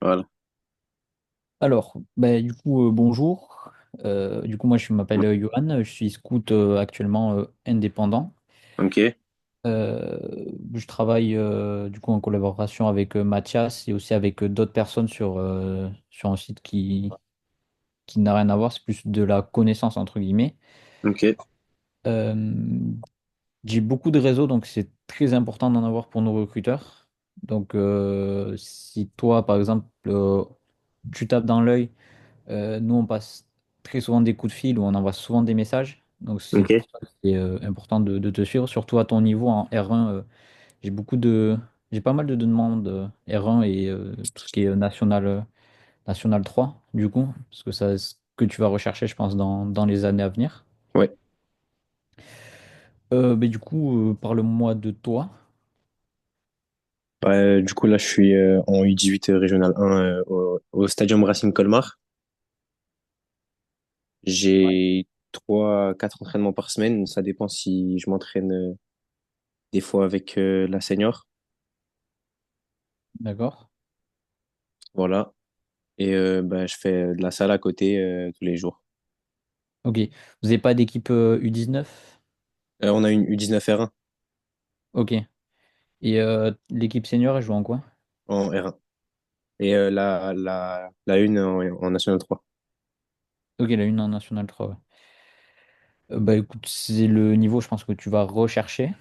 Voilà. Alors, bonjour. Moi, je m'appelle Johan, je suis scout actuellement indépendant. Ok, Je travaille en collaboration avec Mathias et aussi avec d'autres personnes sur un site qui n'a rien à voir, c'est plus de la connaissance entre guillemets. ok, Euh, j'ai beaucoup de réseaux, donc c'est très important d'en avoir pour nos recruteurs. Donc, si toi, par exemple, tu tapes dans l'œil. Nous, on passe très souvent des coups de fil ou on envoie souvent des messages. Donc, c'est ok. pour ça que c'est important de te suivre, surtout à ton niveau en R1. J'ai beaucoup de, j'ai pas mal de demandes R1 et tout ce qui est National 3, du coup, parce que ça, c'est ce que tu vas rechercher, je pense, dans les années à venir. Ouais. Parle-moi de toi. Ouais, du coup, là, je suis en U18 régional 1 au Stadium Racing Colmar. J'ai 3, 4 entraînements par semaine. Ça dépend si je m'entraîne des fois avec la senior. D'accord? Voilà. Et bah, je fais de la salle à côté tous les jours. Ok. Vous n'avez pas d'équipe U19? On a une U19 R1 Ok. Et l'équipe senior, elle joue en quoi? en R1. Et la une en National 3. Ok, la une en National 3. Ouais. Écoute, c'est le niveau, je pense, que tu vas rechercher.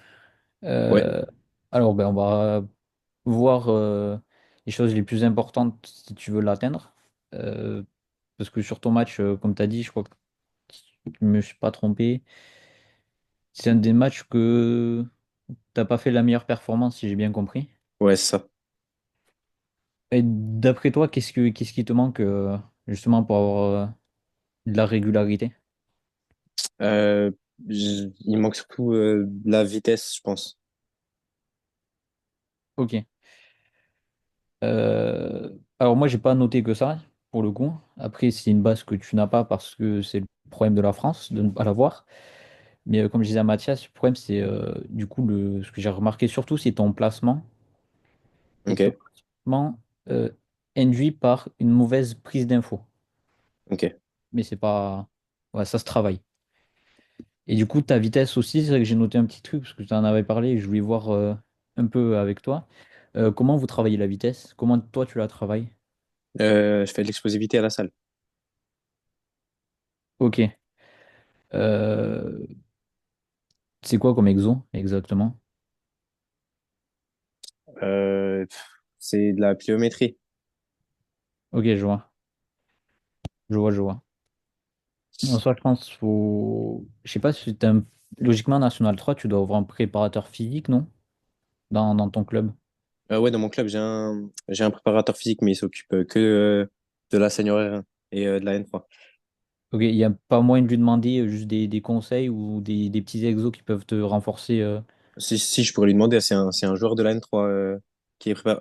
Ouais, Euh, on va voir les choses les plus importantes si tu veux l'atteindre. Euh, Parce que sur ton match, comme tu as dit, je crois que je ne me suis pas trompé. C'est un des matchs que t'as pas fait la meilleure performance, si j'ai bien compris. ouais, c'est ça. Et d'après toi, qu'est-ce qui te manque justement pour avoir de la régularité? Euh, il manque surtout la vitesse, je pense. Ok. Alors moi, j'ai pas noté que ça, pour le coup. Après, c'est une base que tu n'as pas parce que c'est le problème de la France de ne pas l'avoir. Mais comme je disais à Mathias, le problème, c'est ce que j'ai remarqué surtout, c'est ton placement. Et Ok, ce placement induit par une mauvaise prise d'info. ok. Mais c'est pas. Ouais, ça se travaille. Et du coup, ta vitesse aussi, c'est vrai que j'ai noté un petit truc, parce que tu en avais parlé, et je voulais voir un peu avec toi. Comment vous travaillez la vitesse? Comment toi, tu la travailles? Je fais de l'explosivité à la salle. Ok. Euh, c'est quoi comme exo, exactement? C'est de la pliométrie. Ok, je vois. Je vois. En soi, je pense faut. Je sais pas si t'as un... Logiquement, National 3, tu dois avoir un préparateur physique, non? Dans ton club. Ouais, dans mon club, j'ai un préparateur physique, mais il s'occupe que de la senior R1 et de la N3. Ok, il n'y a pas moyen de lui demander juste des conseils ou des petits exos qui peuvent te renforcer. Si, je pourrais lui demander, c'est un joueur de la N3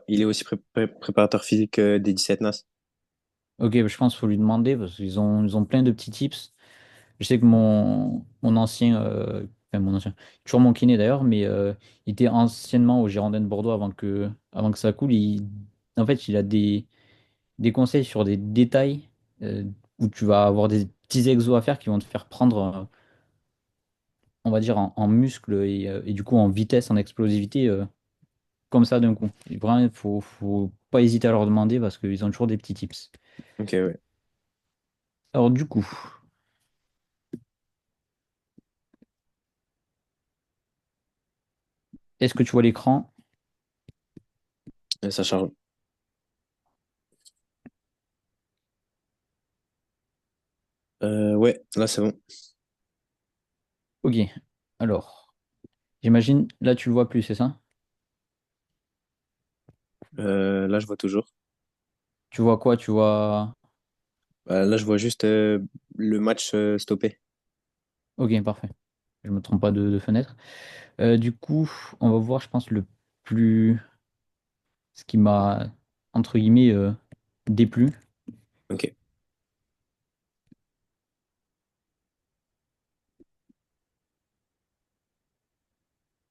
il est aussi préparateur physique des 17 NAS. Ok, je pense qu'il faut lui demander parce ils ont plein de petits tips. Je sais que mon ancien, mon ancien, toujours mon kiné d'ailleurs, mais il était anciennement au Girondin de Bordeaux avant que ça coule. En fait, il a des conseils sur des détails où tu vas avoir des petits exos à faire qui vont te faire prendre, on va dire, en muscle et du coup en vitesse, en explosivité, comme ça d'un coup. Et vraiment, faut pas hésiter à leur demander parce qu'ils ont toujours des petits tips. Ok, ouais. Alors du coup, est-ce que tu vois l'écran? Ça charge. Ouais, là, c'est bon. Ok. Alors, j'imagine, là tu le vois plus, c'est ça? Là, je vois toujours. Tu vois quoi? Tu vois. Là, je vois juste le match stoppé. Ok, parfait. Je me trompe pas de fenêtre. Du coup, on va voir, je pense, le plus. Ce qui m'a, entre guillemets, déplu. Ok.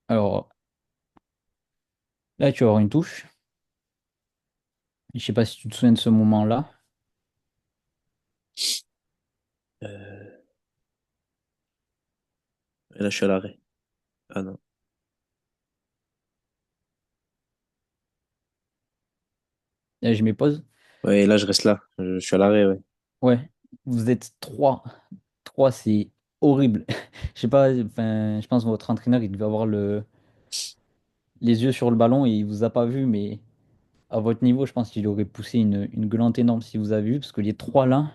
Alors, là, tu vas avoir une touche. Je sais pas si tu te souviens de ce moment-là. Euh, Là, je suis à l'arrêt. Ah non. Là, je me pose. Ouais, là, je reste là. Je suis à l'arrêt, ouais. Ouais, vous êtes trois. Trois, c'est horrible. Je sais pas, enfin, je pense que votre entraîneur, il devait avoir les yeux sur le ballon et il vous a pas vu, mais à votre niveau, je pense qu'il aurait poussé une gueulante énorme si vous avez vu, parce que les trois là,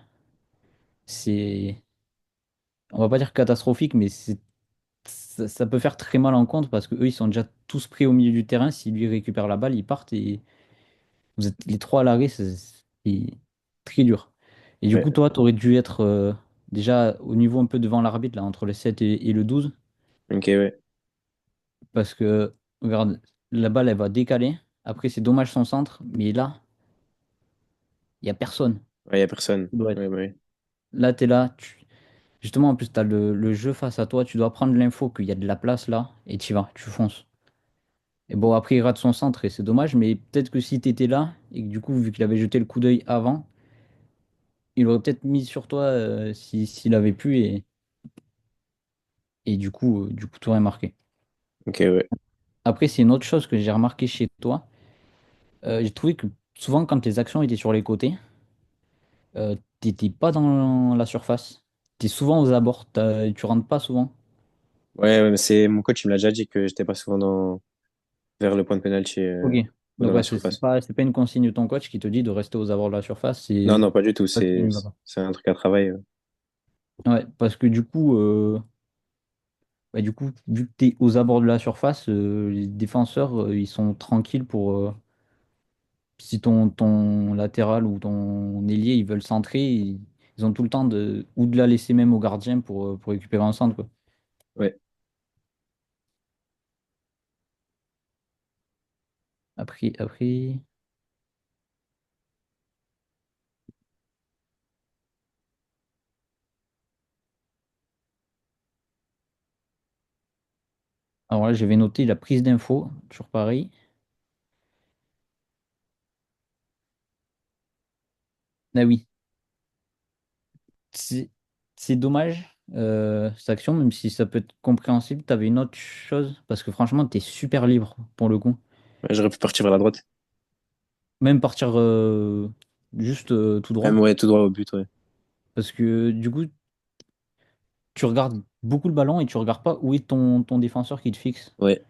c'est, on va pas dire catastrophique, mais ça peut faire très mal en compte parce que eux, ils sont déjà tous pris au milieu du terrain. Si lui récupère la balle, ils partent et vous êtes les trois à l'arrêt, c'est très dur. Et du Ouais. coup, toi, tu aurais dû être déjà au niveau un peu devant l'arbitre, là, entre le 7 et le 12 Ok, ouais. parce que, regarde, la balle, elle va décaler. Après, c'est dommage son centre, mais là, il n'y a personne. Ouais, y a personne. Tu dois Ouais, être- ouais. Là, tu es là. Justement, en plus, tu as le jeu face à toi. Tu dois prendre l'info qu'il y a de la place là et tu y vas, tu fonces. Et bon, après, il rate son centre et c'est dommage, mais peut-être que si tu étais là et que du coup, vu qu'il avait jeté le coup d'œil avant, il aurait peut-être mis sur toi s'il avait pu et du coup, tu aurais marqué. Ok, ouais. Après, c'est une autre chose que j'ai remarqué chez toi. J'ai trouvé que souvent, quand les actions étaient sur les côtés, t'étais pas dans la surface. T'es souvent aux abords, tu rentres pas souvent. Ouais, ouais, mais c'est mon coach, il me l'a déjà dit que j'étais pas souvent vers le point de pénalty Ok. ou dans Donc la ouais, c'est surface. pas, c'est pas une consigne de ton coach qui te dit de rester aux abords de la surface, Non, c'est non, pas du tout. toi qui n'y vas pas. C'est un truc à travailler. Ouais, parce que du coup, vu que t'es aux abords de la surface, les défenseurs, ils sont tranquilles pour si ton latéral ou ton ailier, ils veulent centrer, ils ont tout le temps ou de la laisser même au gardien pour récupérer un centre, quoi. Ouais. Après. Alors là, j'avais noté la prise d'info, toujours pareil. Ah oui, c'est c'est dommage, cette action, même si ça peut être compréhensible. Tu avais une autre chose, parce que franchement, tu es super libre pour le coup. Ouais, j'aurais pu partir vers la droite. Même partir juste tout Même, droit, ouais, tout droit au but, ouais. parce que du coup, tu regardes beaucoup le ballon et tu regardes pas où est ton défenseur qui te fixe. Ouais.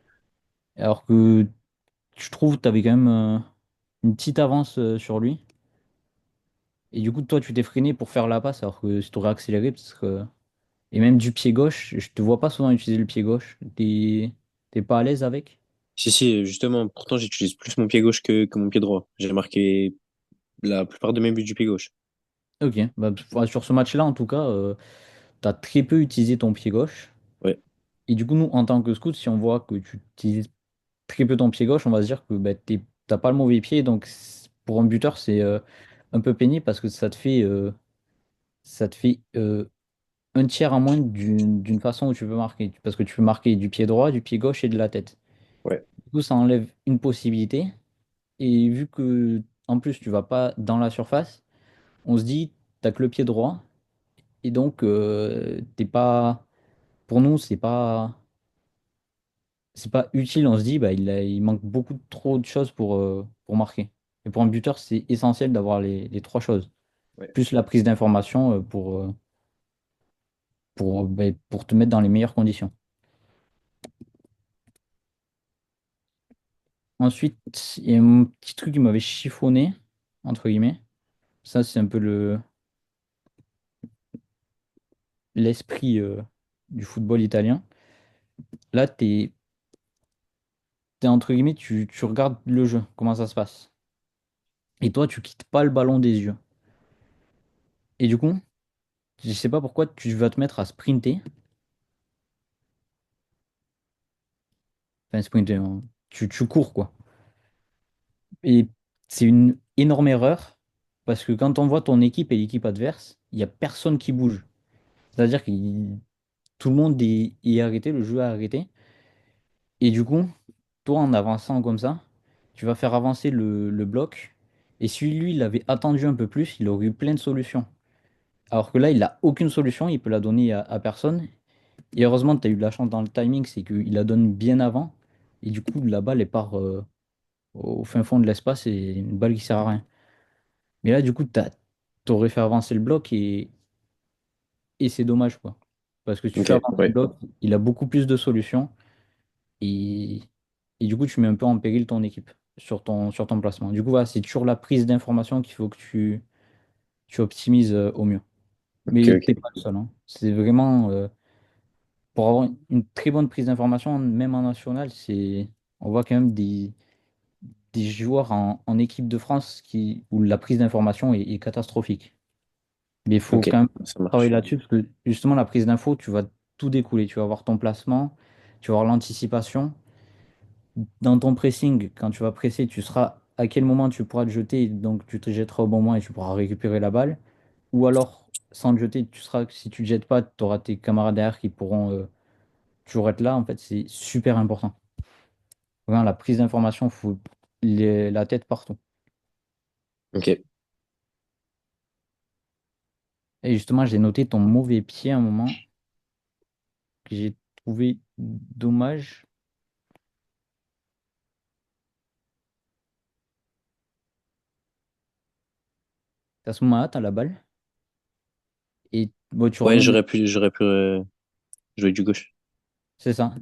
Alors que je trouve que tu avais quand même une petite avance sur lui. Et du coup, toi, tu t'es freiné pour faire la passe, alors que si tu aurais accéléré, parce que et même du pied gauche, je te vois pas souvent utiliser le pied gauche. T'es pas à l'aise avec? Si, si, justement, pourtant, j'utilise plus mon pied gauche que mon pied droit. J'ai marqué la plupart de mes buts du pied gauche. Ok, bah, sur ce match-là, en tout cas, t'as très peu utilisé ton pied gauche. Ouais. Et du coup, nous, en tant que scout, si on voit que tu utilises très peu ton pied gauche, on va se dire que bah, t'as pas le mauvais pied. Donc, pour un buteur, c'est un peu pénible parce que ça te fait un tiers en moins d'une façon où tu peux marquer. Parce que tu peux marquer du pied droit, du pied gauche et de la tête. Ouais. Du coup, ça enlève une possibilité. Et vu que, en plus, tu vas pas dans la surface, on se dit, t'as que le pied droit. Et donc, t'es pas. Pour nous, c'est pas utile. On se dit, bah, il manque beaucoup trop de choses pour marquer. Et pour un buteur, c'est essentiel d'avoir les trois choses. Ouais. Plus la prise d'information pour te mettre dans les meilleures conditions. Ensuite, il y a un petit truc qui m'avait chiffonné, entre guillemets. Ça, c'est un peu l'esprit du football italien. Là, entre guillemets, tu regardes le jeu, comment ça se passe. Et toi, tu quittes pas le ballon des yeux. Et du coup, je sais pas pourquoi tu vas te mettre à sprinter. Enfin, sprinter, hein. Tu cours, quoi. Et c'est une énorme erreur parce que quand on voit ton équipe et l'équipe adverse, il y a personne qui bouge. C'est-à-dire que tout le monde est arrêté, le jeu a arrêté. Et du coup, toi, en avançant comme ça, tu vas faire avancer le bloc. Et si lui, il avait attendu un peu plus, il aurait eu plein de solutions. Alors que là, il n'a aucune solution, il peut la donner à personne. Et heureusement, tu as eu de la chance dans le timing, c'est qu'il la donne bien avant. Et du coup, la balle, elle part au fin fond de l'espace et une balle qui sert à rien. Mais là, du coup, t'aurais fait avancer le bloc et c'est dommage, quoi. Parce que tu Ok, fais avancer le ouais, bloc, il a beaucoup plus de solutions et, et du coup, tu mets un peu en péril ton équipe sur ton placement. Du coup, voilà, c'est toujours la prise d'information qu'il faut que tu optimises au mieux. ok, Mais t'es ok, pas le seul, hein. C'est vraiment, pour avoir une très bonne prise d'information, même en national, on voit quand même des joueurs en équipe de France où la prise d'information est catastrophique. Mais il faut ok, quand même ça travailler marche. là-dessus parce que justement, la prise d'info, tu vas tout découler. Tu vas voir ton placement, tu vas voir l'anticipation. Dans ton pressing, quand tu vas presser, tu seras à quel moment tu pourras te jeter, donc tu te jetteras au bon moment et tu pourras récupérer la balle. Ou alors, sans te jeter, si tu ne te jettes pas, tu auras tes camarades derrière qui pourront toujours être là. En fait, c'est super important. Vraiment, la prise d'information, il faut la tête partout. Ok. Et justement, j'ai noté ton mauvais pied à un moment que j'ai trouvé dommage. À ce moment-là, tu as la balle. Et bon, tu Ouais, remontes. j'aurais pu jouer du gauche. C'est ça.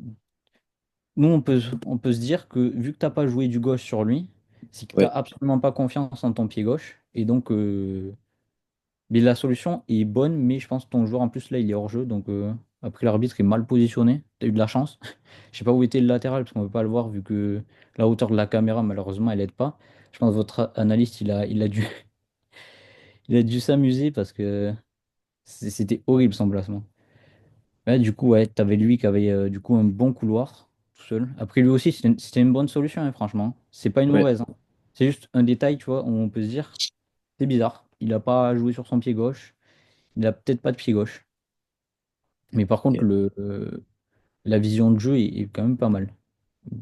Nous, on peut se dire que vu que tu n'as pas joué du gauche sur lui, c'est que tu n'as Ouais, absolument pas confiance en ton pied gauche. Et donc, mais la solution est bonne, mais je pense que ton joueur, en plus, là, il est hors jeu. Donc, après, l'arbitre est mal positionné. Tu as eu de la chance. Je sais pas où était le latéral, parce qu'on ne peut pas le voir, vu que la hauteur de la caméra, malheureusement, elle aide pas. Je pense que votre analyste, il a dû, il a dû s'amuser parce que c'était horrible son placement. Ouais, du coup, ouais, t'avais lui qui avait du coup un bon couloir tout seul. Après, lui aussi, c'était une bonne solution, hein, franchement. C'est pas une ouais, mauvaise, hein. C'est juste un détail, tu vois, où on peut se dire, c'est bizarre. Il a pas joué sur son pied gauche. Il a peut-être pas de pied gauche. Mais par contre, ok. la vision de jeu est quand même pas mal.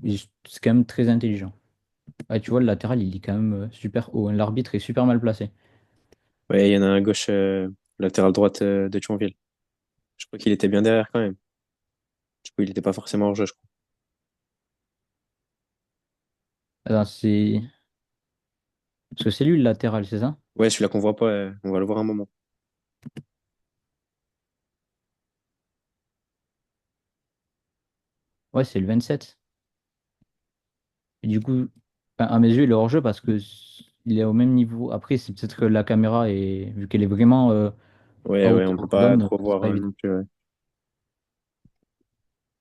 C'est quand même très intelligent. Ouais, tu vois, le latéral, il est quand même super haut, hein. L'arbitre est super mal placé. Ouais, il y en a un à gauche, latéral droite de Thionville. Je crois qu'il était bien derrière quand même. Du coup, il était pas forcément hors jeu, je crois. Alors, Parce que c'est lui le latéral, c'est ça? Ouais, celui-là qu'on voit pas, on va le voir un moment. Ouais, c'est le 27. Et du coup, enfin, à mes yeux, il est hors jeu parce que il est au même niveau. Après, c'est peut-être que la caméra est, vu qu'elle est vraiment à Ouais, ouais, on hauteur peut de pas l'homme, trop c'est voir pas évident. non plus. Ouais,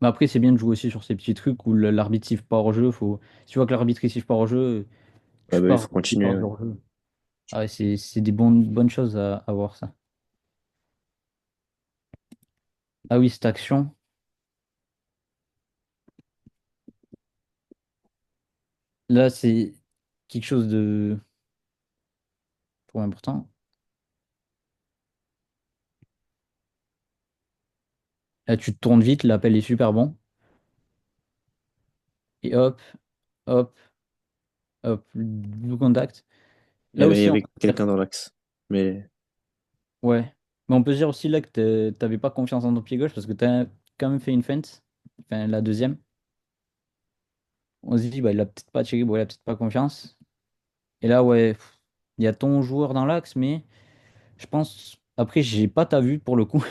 Mais après, c'est bien de jouer aussi sur ces petits trucs où l'arbitre siffle pas hors jeu. Si tu vois que l'arbitre il siffle pas hors jeu, ouais, tu bah, il pars, faut tu continuer. pars du Ouais. hors jeu. Ah ouais, c'est des bonnes choses à voir ça. Ah oui, cette action, là, c'est quelque chose de trop important. Là, tu te tournes vite, l'appel est super bon. Et hop, hop, hop, blue contact. Là Il y aussi, on avait peut dire, quelqu'un dans l'axe. Mais ouais. Mais on peut se dire aussi là que t'avais pas confiance en ton pied gauche parce que t'as quand même fait une feinte. Enfin, la deuxième. On se dit, bah, il a peut-être pas checké, bon, il a peut-être pas confiance. Et là, ouais, il y a ton joueur dans l'axe, mais je pense. Après, j'ai pas ta vue pour le coup.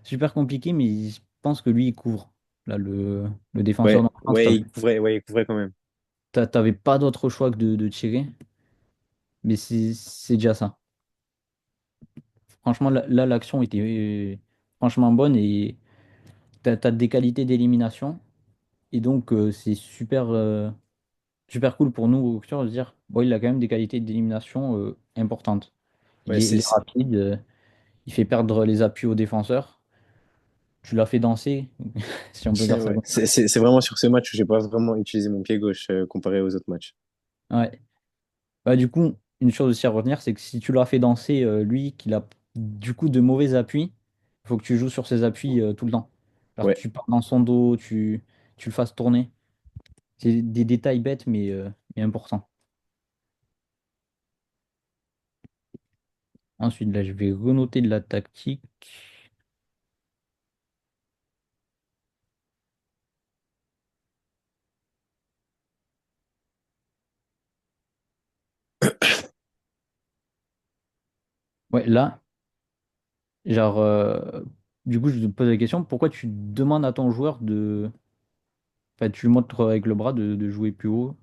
Super compliqué, mais je pense que lui, il couvre. Là, le défenseur ouais, dans l'axe, ouais, il couvrait quand même. t'avais pas d'autre choix que de tirer. Mais c'est déjà ça. Franchement, là, l'action était franchement bonne et t'as des qualités d'élimination. Et donc, c'est super cool pour nous, au de se dire, bon, il a quand même des qualités d'élimination importantes. Il Ouais, est, il est rapide, il fait perdre les appuis aux défenseurs. Tu l'as fait danser, si on peut dire ça ouais. comme ça. C'est vraiment sur ce match où j'ai pas vraiment utilisé mon pied gauche comparé aux autres matchs. Ouais. Bah, du coup, une chose aussi à retenir, c'est que si tu l'as fait danser, lui, qu'il a du coup de mauvais appuis, il faut que tu joues sur ses appuis tout le temps. Alors que Ouais, tu pars dans son dos, tu le fasses tourner. C'est des détails bêtes, mais importants. Ensuite, là, je vais renoter de la tactique. Ouais, là, genre, du coup, je te pose la question, pourquoi tu demandes à ton joueur de... Enfin, tu lui montres avec le bras de jouer plus haut?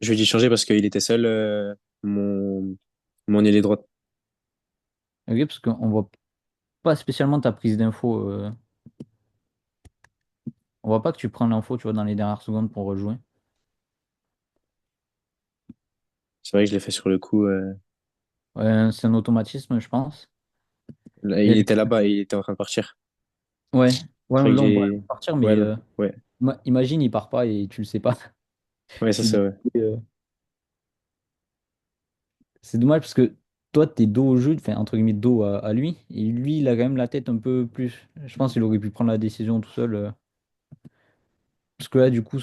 Je lui ai dit changer parce qu'il était seul, mon, mon ailier droite. Ok, parce qu'on voit pas spécialement ta prise d'info. On voit pas que tu prends l'info, tu vois, dans les dernières secondes pour rejouer. C'est vrai que je l'ai fait sur le coup. Ouais, c'est un automatisme, je pense. Là, Il y il a des- était là-bas, il était en train de partir. Ouais, Je ouais, crois que là, on voit j'ai. partir, Ouais, mais ouais, imagine, il part pas et tu le sais pas. ouais, ça Tu c'est dis, vrai. c'est dommage parce que toi, t'es dos au jeu, enfin, entre guillemets, dos à lui. Et lui, il a quand même la tête un peu plus. Je pense qu'il aurait pu prendre la décision tout seul. Parce que là, du coup,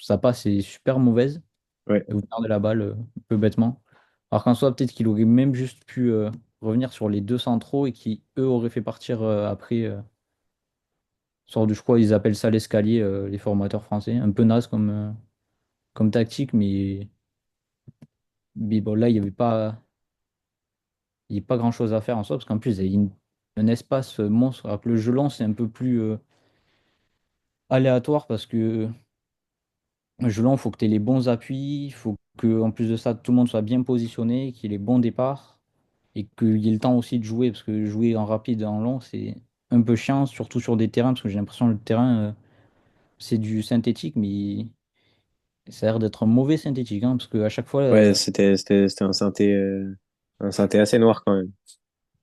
sa passe est super mauvaise. Ouais, Et vous perdez la balle un peu bêtement. Alors qu'en soi, peut-être qu'il aurait même juste pu revenir sur les deux centraux et qui, eux, auraient fait partir après. Sort du, je crois, ils appellent ça l'escalier, les formateurs français. Un peu naze comme tactique, mais bon, là, il y avait pas grand-chose à faire en soi, parce qu'en plus, il y avait un espace monstre. Alors que le jeu lent, c'est un peu plus aléatoire, parce que le jeu lent, il faut que tu aies les bons appuis, il faut que, en plus de ça, tout le monde soit bien positionné, qu'il y ait les bons départs, et qu'il y ait le temps aussi de jouer, parce que jouer en rapide et en long, c'est un peu chiant, surtout sur des terrains, parce que j'ai l'impression que le terrain, c'est du synthétique, mais ça a l'air d'être un mauvais synthétique, hein, parce qu'à chaque fois, ouais, c'était un synthé assez noir quand même.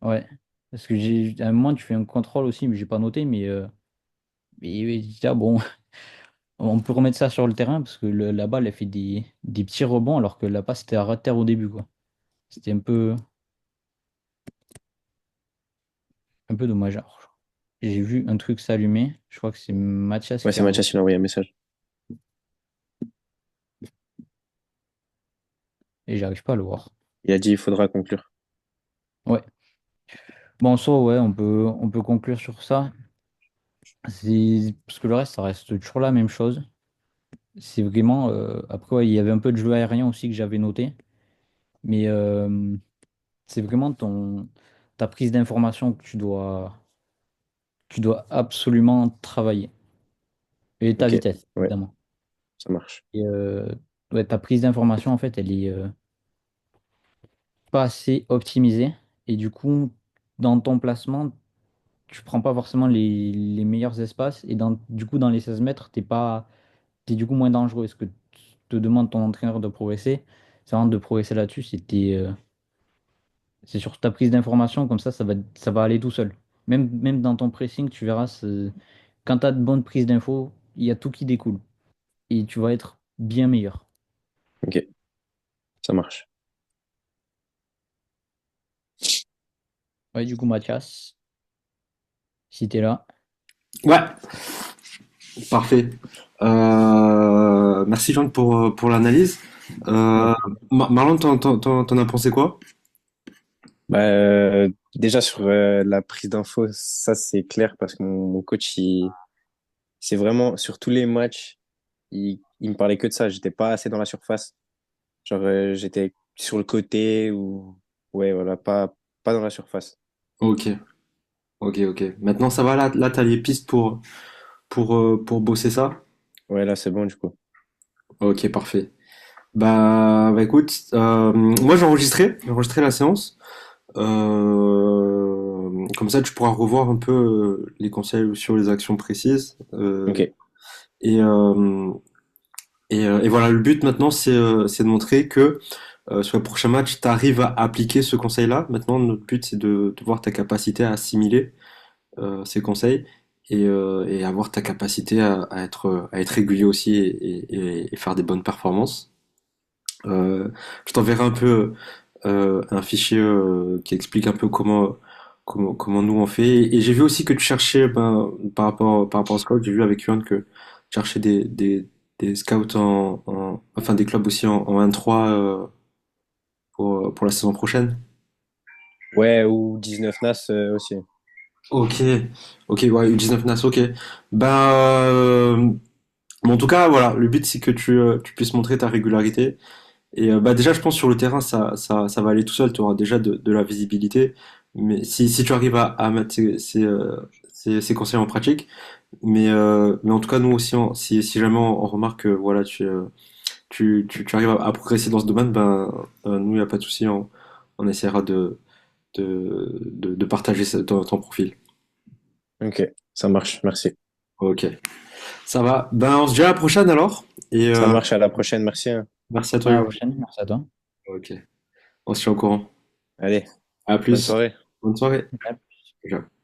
ouais, parce que à un moment, tu fais un contrôle aussi, mais j'ai pas noté, mais ah bon, on peut remettre ça sur le terrain, parce que la balle, elle fait des petits rebonds, alors que la passe, c'était à ras de terre au début, quoi. C'était un peu dommage. Alors, j'ai vu un truc s'allumer, je crois que c'est Mathias Ouais, qui c'est a envoyé, Mathias, il a envoyé un message. et j'arrive pas à le voir. Il a dit il faudra conclure. Ouais. Bon, en soi, ouais, on peut conclure sur ça. Parce que le reste, ça reste toujours la même chose. C'est vraiment. Après, ouais, il y avait un peu de jeu aérien aussi que j'avais noté. Mais c'est vraiment ta prise d'information que tu dois absolument travailler. Et ta Ok, vitesse, ouais, évidemment. ça marche. Et ouais, ta prise d'information, en fait, elle est pas assez optimisée. Et du coup, dans ton placement, tu prends pas forcément les meilleurs espaces. Et du coup, dans les 16 mètres, t'es du coup moins dangereux. Ce que te demande ton entraîneur de progresser, c'est vraiment de progresser là-dessus. C'est sur ta prise d'information, comme ça va aller tout seul. Même dans ton pressing, tu verras, quand tu as de bonnes prises d'infos, il y a tout qui découle. Et tu vas être bien meilleur. Ok, ça marche. Ouais, du coup, Mathias, si tu es là. Ouais, parfait. Merci Jean pour l'analyse. Ouais. Euh, Marlon, t'en as pensé quoi? Bah, déjà sur la prise d'infos, ça c'est clair parce que mon coach, c'est vraiment sur tous les matchs, il me parlait que de ça. J'étais pas assez dans la surface. Genre, j'étais sur le côté ou ouais, voilà, pas dans la surface. Ok, ok. Maintenant ça va là, t'as les pistes pour bosser ça? Ouais, là c'est bon du coup. Ok, parfait. Bah écoute, moi j'ai enregistré la séance. Comme ça tu pourras revoir un peu les conseils sur les actions précises. Ok, Et, euh, et voilà, le but maintenant, c'est de montrer que sur le prochain match, tu arrives à appliquer ce conseil-là. Maintenant, notre but, c'est de voir ta capacité à assimiler ces conseils et avoir ta capacité à être régulier aussi et faire des bonnes performances. Je t'enverrai un peu un fichier qui explique un peu comment nous on fait. Et j'ai vu aussi que tu cherchais, ben, par rapport au scout, j'ai vu avec Yuan que tu cherchais des scouts enfin des clubs aussi en 1-3. pour la saison prochaine. Ouais, ou 19 Nas aussi. Ok, ok, ouais, U19 Nas, ok. Bah, mais en tout cas, voilà, le but c'est que tu puisses montrer ta régularité. Et bah déjà, je pense sur le terrain, ça va aller tout seul. Tu auras déjà de la visibilité. Mais si tu arrives à mettre ces conseils en pratique, mais en tout cas, nous aussi, si jamais on remarque que voilà, tu arrives à progresser dans ce domaine, ben, nous, il n'y a pas de souci, on essaiera de partager ton profil. Ok, ça marche, merci. Ok, ça va. Ben, on se dit à la prochaine alors. Et Ça marche, à la prochaine, merci, hein. merci à toi, À la Hugo. prochaine, merci à toi. Ok, on se tient au courant. Allez, À bonne plus. soirée. Bonne soirée. À Ciao.